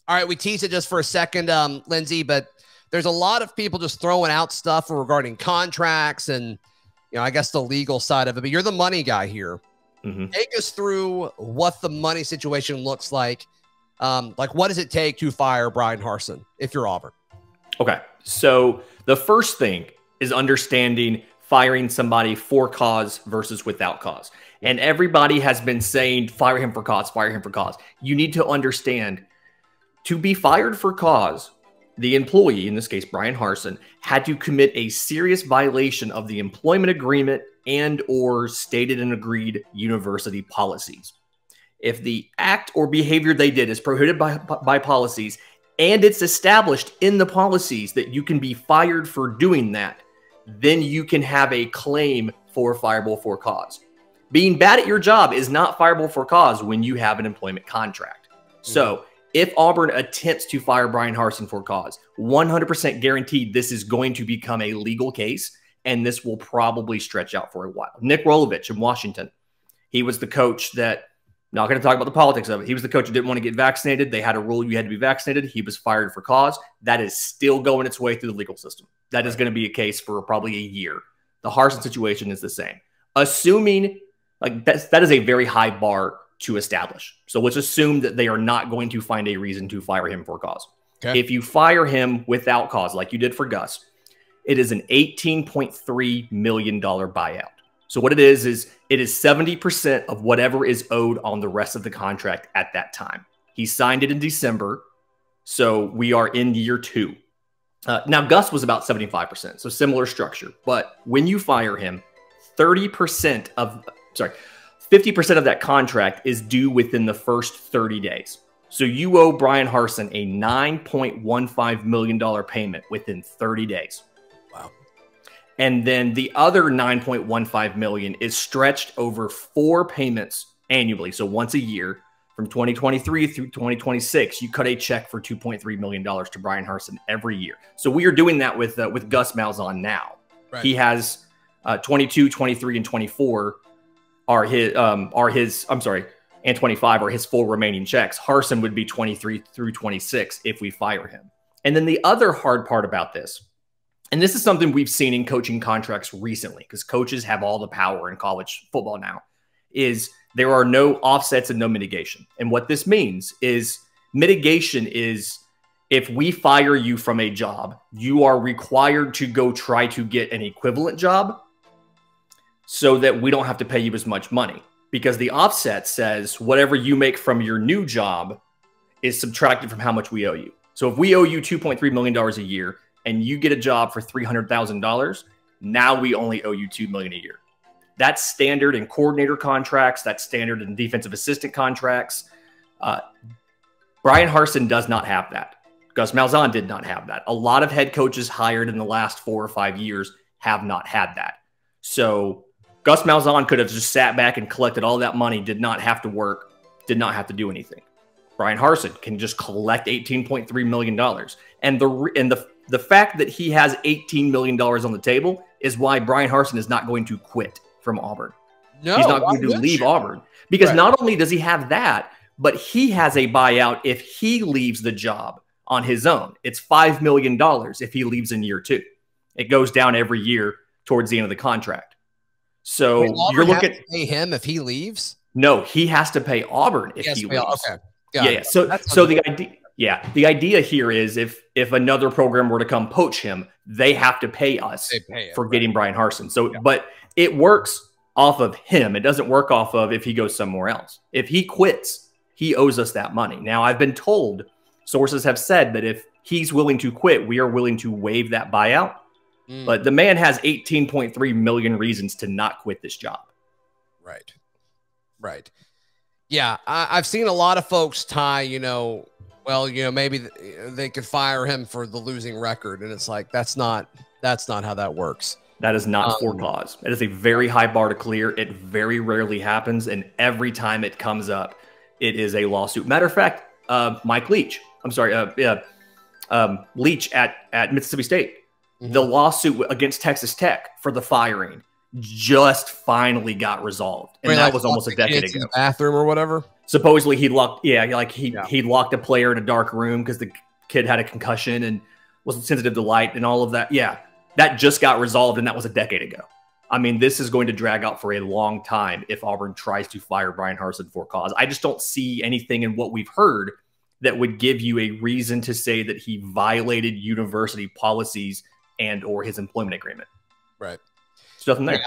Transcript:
All right, we teased it just for a second, Lindsay, but there's a lot of people just throwing out stuff regarding contracts and, I guess the legal side of it. But you're the money guy here. Take us through what the money situation looks like. What does it take to fire Bryan Harsin if you're Auburn? Okay, so the first thing is understanding firing somebody for cause versus without cause. And everybody has been saying, fire him for cause, fire him for cause. You need to understand, to be fired for cause, the employee, in this case, Bryan Harsin, had to commit a serious violation of the employment agreement and or stated and agreed university policies. If the act or behavior they did is prohibited by policies and it's established in the policies that you can be fired for doing that, then you can have a claim for fireable for cause. Being bad at your job is not fireable for cause when you have an employment contract. So if Auburn attempts to fire Bryan Harsin for cause, 100% guaranteed this is going to become a legal case, and this will probably stretch out for a while. Nick Rolovich in Washington, he was the coach that, not going to talk about the politics of it, he was the coach who didn't want to get vaccinated. They had a rule you had to be vaccinated. He was fired for cause. That is still going its way through the legal system. That is going to be a case for probably a year. The Harsin situation is the same. Assuming, that is a very high bar to establish. So let's assume that they are not going to find a reason to fire him for cause. Okay. If you fire him without cause, like you did for Gus, it is an $18.3 million buyout. So what it is it is 70% of whatever is owed on the rest of the contract at that time. He signed it in December, so we are in year 2. Now, Gus was about 75%, so similar structure. But when you fire him, 50% of that contract is due within the first 30 days. So you owe Bryan Harsin a $9.15 million payment within 30 days. Wow. And then the other $9.15 million is stretched over 4 payments annually. So once a year from 2023 through 2026, you cut a check for $2.3 million to Bryan Harsin every year. So we are doing that with Gus Malzahn now. Right. He has 22, 23, and 24 and 25 are his full remaining checks. Harsin would be 23 through 26 if we fire him. And then the other hard part about this, and this is something we've seen in coaching contracts recently, because coaches have all the power in college football now, is there are no offsets and no mitigation. And what this means is mitigation is if we fire you from a job, you are required to go try to get an equivalent job so that we don't have to pay you as much money. Because the offset says whatever you make from your new job is subtracted from how much we owe you. So if we owe you $2.3 million a year and you get a job for $300,000, now we only owe you $2 million a year. That's standard in coordinator contracts. That's standard in defensive assistant contracts. Bryan Harsin does not have that. Gus Malzahn did not have that. A lot of head coaches hired in the last 4 or 5 years have not had that. So Gus Malzahn could have just sat back and collected all that money, did not have to work, did not have to do anything. Bryan Harsin can just collect $18.3 million. And the fact that he has $18 million on the table is why Bryan Harsin is not going to quit from Auburn. No, he's not going to leave Auburn. Because not only does he have that, but he has a buyout if he leaves the job on his own. It's $5 million if he leaves in year 2. It goes down every year towards the end of the contract. So you're looking at pay him if he leaves. No, he has to pay Auburn if he leaves. Okay. Yeah. So the idea here is if another program were to come poach him, they have to pay us for getting Bryan Harsin. So, but it works off of him. It doesn't work off of if he goes somewhere else. If he quits, he owes us that money. Now, I've been told, sources have said that if he's willing to quit, we are willing to waive that buyout. But the man has 18.3 million reasons to not quit this job. Right. Right. Yeah. I've seen a lot of folks tie, maybe they could fire him for the losing record. And it's like, that's not how that works. That is not for cause. It is a very high bar to clear. It very rarely happens. And every time it comes up, it is a lawsuit. Matter of fact, Mike Leach, Leach at Mississippi State, the lawsuit against Texas Tech for the firing just finally got resolved. And that was almost a decade ago. Bathroom or whatever. Supposedly he locked a player in a dark room because the kid had a concussion and wasn't sensitive to light and all of that. Yeah, that just got resolved, and that was a decade ago. I mean, this is going to drag out for a long time if Auburn tries to fire Bryan Harsin for cause. I just don't see anything in what we've heard that would give you a reason to say that he violated university policies and or his employment agreement. Right. There's nothing there.